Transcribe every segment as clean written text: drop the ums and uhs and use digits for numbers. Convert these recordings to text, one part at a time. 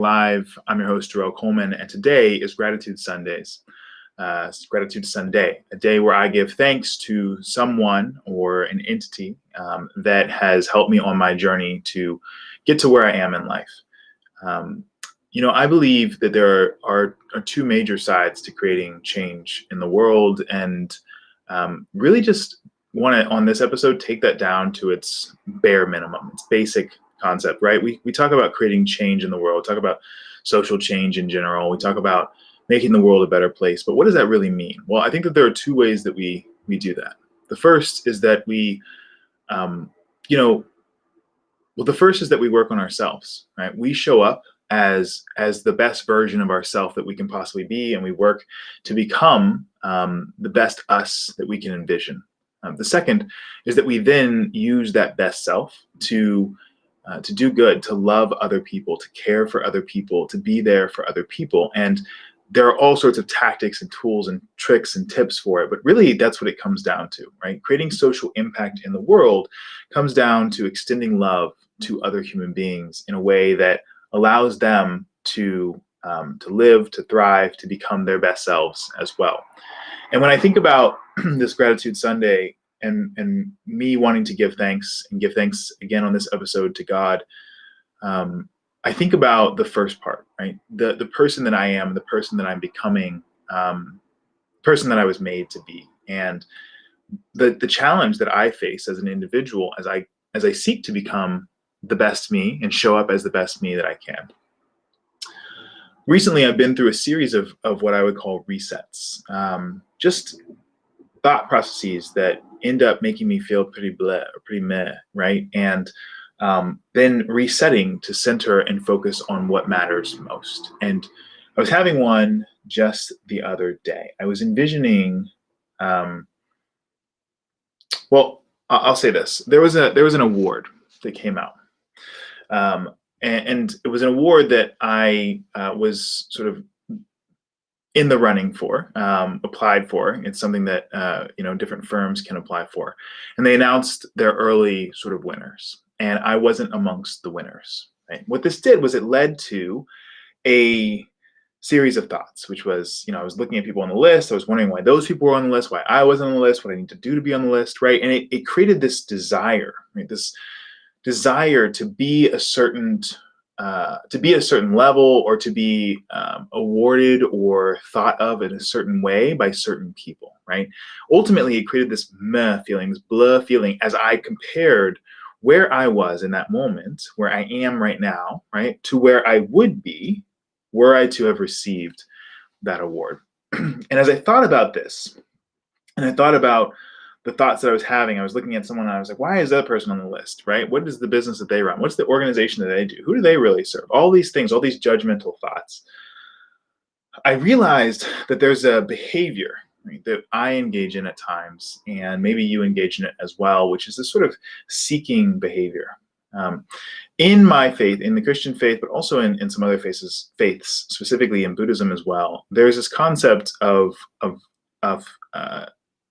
Live. I'm your host, Jarrell Coleman, and today is Gratitude Sundays. It's Gratitude Sunday, a day where I give thanks to someone or an entity that has helped me on my journey to get to where I am in life. I believe that there are two major sides to creating change in the world, and really just want to, on this episode, take that down to its bare minimum, its basic concept, right? We talk about creating change in the world, talk about social change in general. We talk about making the world a better place. But what does that really mean? Well, I think that there are two ways that we do that. The first is that we work on ourselves, right? We show up as the best version of ourselves that we can possibly be, and we work to become the best us that we can envision. The second is that we then use that best self to do good, to love other people, to care for other people, to be there for other people. And there are all sorts of tactics and tools and tricks and tips for it, but really that's what it comes down to, right? Creating social impact in the world comes down to extending love to other human beings in a way that allows them to live, to thrive, to become their best selves as well. And when I think about this Gratitude Sunday, and me wanting to give thanks again on this episode to God, I think about the first part, right? The person that I am, the person that I'm becoming, person that I was made to be, and the challenge that I face as an individual as I seek to become the best me and show up as the best me that I can. Recently, I've been through a series of what I would call resets, just thought processes that end up making me feel pretty bleh or pretty meh, right? And then resetting to center and focus on what matters most. And I was having one just the other day. I was envisioning, I'll say this. There was an award that came out. And it was an award that I was sort of in the running for, applied for. It's something that different firms can apply for, and they announced their early sort of winners, and I wasn't amongst the winners. Right? What this did was it led to a series of thoughts, which was, I was looking at people on the list. I was wondering why those people were on the list, why I wasn't on the list, what I need to do to be on the list, right? And it created this desire, right? This desire to be a certain level, or to be awarded or thought of in a certain way by certain people, right? Ultimately, it created this meh feeling, this blah feeling, as I compared where I was in that moment, where I am right now, right, to where I would be were I to have received that award. And as I thought about this, and I thought about the thoughts that I was having, I was looking at someone and I was like, why is that person on the list, right? What is the business that they run? What's the organization that they do? Who do they really serve? All these things, all these judgmental thoughts. I realized that there's a behavior, right, that I engage in at times, and maybe you engage in it as well, which is this sort of seeking behavior. In my faith, in the Christian faith, but also in some other faiths, specifically in Buddhism as well, there's this concept of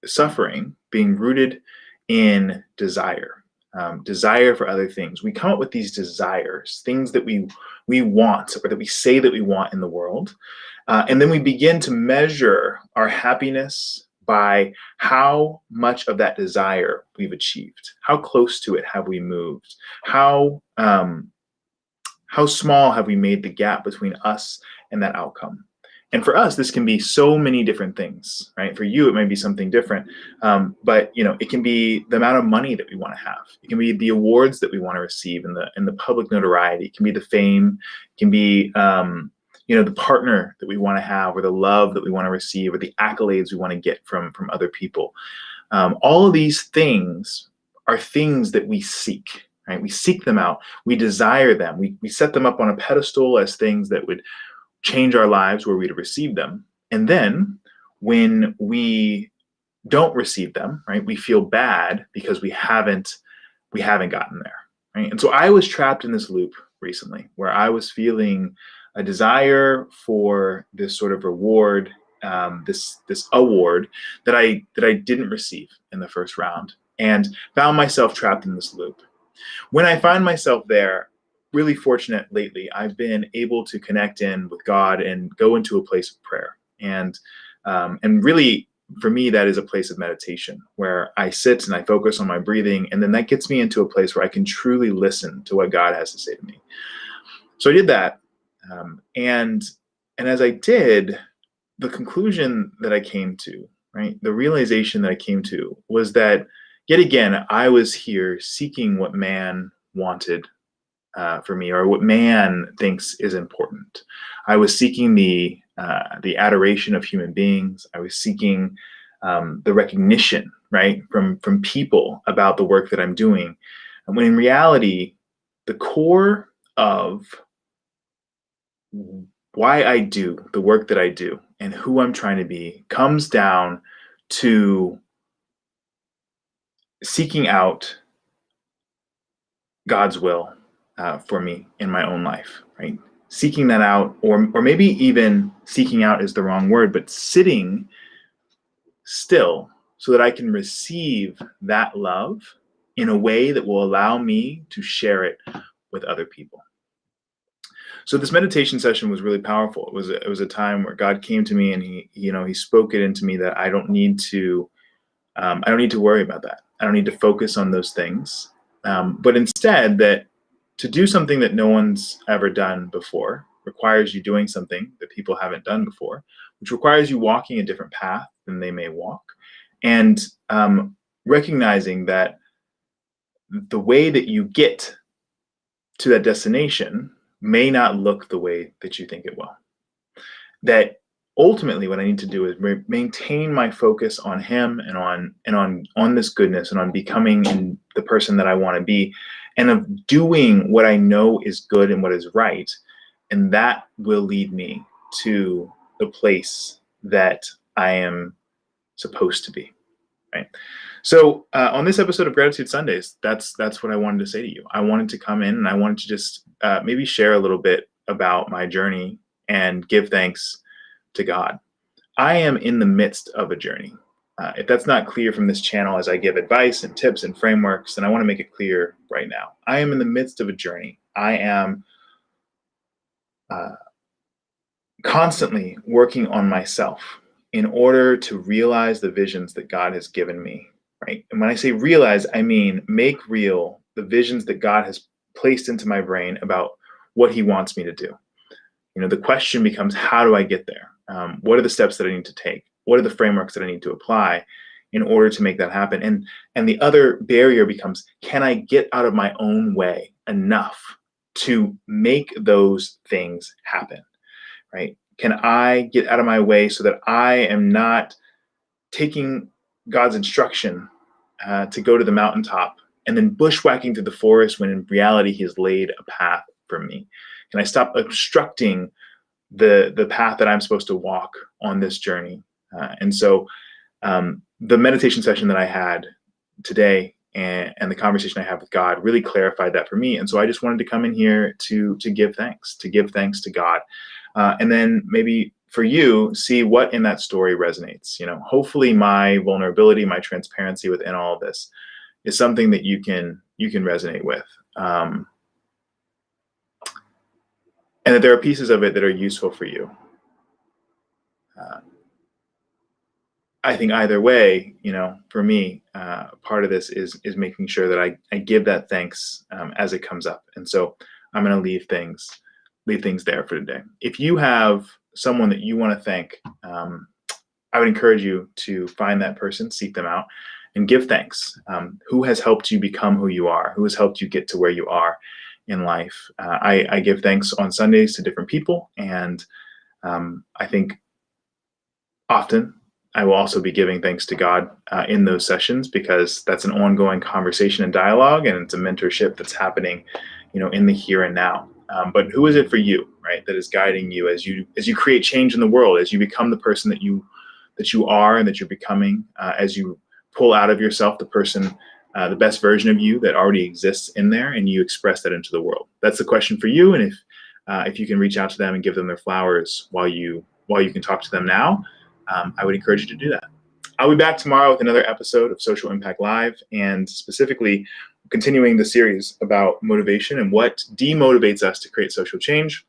suffering being rooted in desire, desire for other things. We come up with these desires, things that we want, or that we say that we want in the world, and then we begin to measure our happiness by how much of that desire we've achieved, how close to it have we moved, how small have we made the gap between us and that outcome. And for us, this can be so many different things, right? For you, it might be something different, but it can be the amount of money that we want to have. It can be the awards that we want to receive, and the public notoriety. It can be the fame. It can be the partner that we want to have, or the love that we want to receive, or the accolades we want to get from other people. All of these things are things that we seek, right? We seek them out. We desire them. We set them up on a pedestal as things that would change our lives were we to receive them. And then when we don't receive them, right, we feel bad because we haven't gotten there, right? And so I was trapped in this loop recently where I was feeling a desire for this sort of reward, this award that I didn't receive in the first round, and found myself trapped in this loop. When I find myself there, really fortunate lately. I've been able to connect in with God and go into a place of prayer. And really, for me, that is a place of meditation where I sit and I focus on my breathing. And then that gets me into a place where I can truly listen to what God has to say to me. So I did that. And as I did, the conclusion that I came to, right, the realization that I came to was that yet again, I was here seeking what man wanted for me, or what man thinks is important. I was seeking the adoration of human beings. I was seeking the recognition, right, from people about the work that I'm doing. And when in reality, the core of why I do the work that I do and who I'm trying to be comes down to seeking out God's will for me in my own life, right? Seeking that out, or maybe even seeking out is the wrong word, but sitting still so that I can receive that love in a way that will allow me to share it with other people. So this meditation session was really powerful. It was a time where God came to me and he spoke it into me that I don't need to worry about that. I don't need to focus on those things, but instead that to do something that no one's ever done before requires you doing something that people haven't done before, which requires you walking a different path than they may walk, and recognizing that the way that you get to that destination may not look the way that you think it will. That ultimately what I need to do is maintain my focus on him and on this goodness and on becoming the person that I want to be, and of doing what I know is good and what is right. And that will lead me to the place that I am supposed to be, right? So on this episode of Gratitude Sundays, that's what I wanted to say to you. I wanted to come in and I wanted to just maybe share a little bit about my journey and give thanks to God. I am in the midst of a journey. If that's not clear from this channel as I give advice and tips and frameworks, then I want to make it clear right now. I am in the midst of a journey. I am constantly working on myself in order to realize the visions that God has given me, right? And when I say realize, I mean make real the visions that God has placed into my brain about what he wants me to do. The question becomes, how do I get there? What are the steps that I need to take? What are the frameworks that I need to apply in order to make that happen? And the other barrier becomes, can I get out of my own way enough to make those things happen, right? Can I get out of my way so that I am not taking God's instruction to go to the mountaintop and then bushwhacking through the forest when in reality he has laid a path for me? Can I stop obstructing the path that I'm supposed to walk on this journey? And so the meditation session that I had today and the conversation I have with God really clarified that for me. And so I just wanted to come in here to give thanks to God. And then maybe for you, see what in that story resonates. Hopefully my vulnerability, my transparency within all of this is something that you can resonate with. And that there are pieces of it that are useful for you. I think either way, for me, part of this is making sure that I give that thanks as it comes up. And so I'm going to leave things there for today. If you have someone that you want to thank, I would encourage you to find that person, seek them out, and give thanks. Who has helped you become who you are? Who has helped you get to where you are in life? I give thanks on Sundays to different people, and I think often I will also be giving thanks to God in those sessions, because that's an ongoing conversation and dialogue, and it's a mentorship that's happening, in the here and now. But who is it for you, right, that is guiding you as you create change in the world, as you become the person that you are and that you're becoming, as you pull out of yourself the person, the best version of you that already exists in there, and you express that into the world? That's the question for you. And if you can reach out to them and give them their flowers while you can talk to them now, I would encourage you to do that. I'll be back tomorrow with another episode of Social Impact Live, and specifically continuing the series about motivation and what demotivates us to create social change.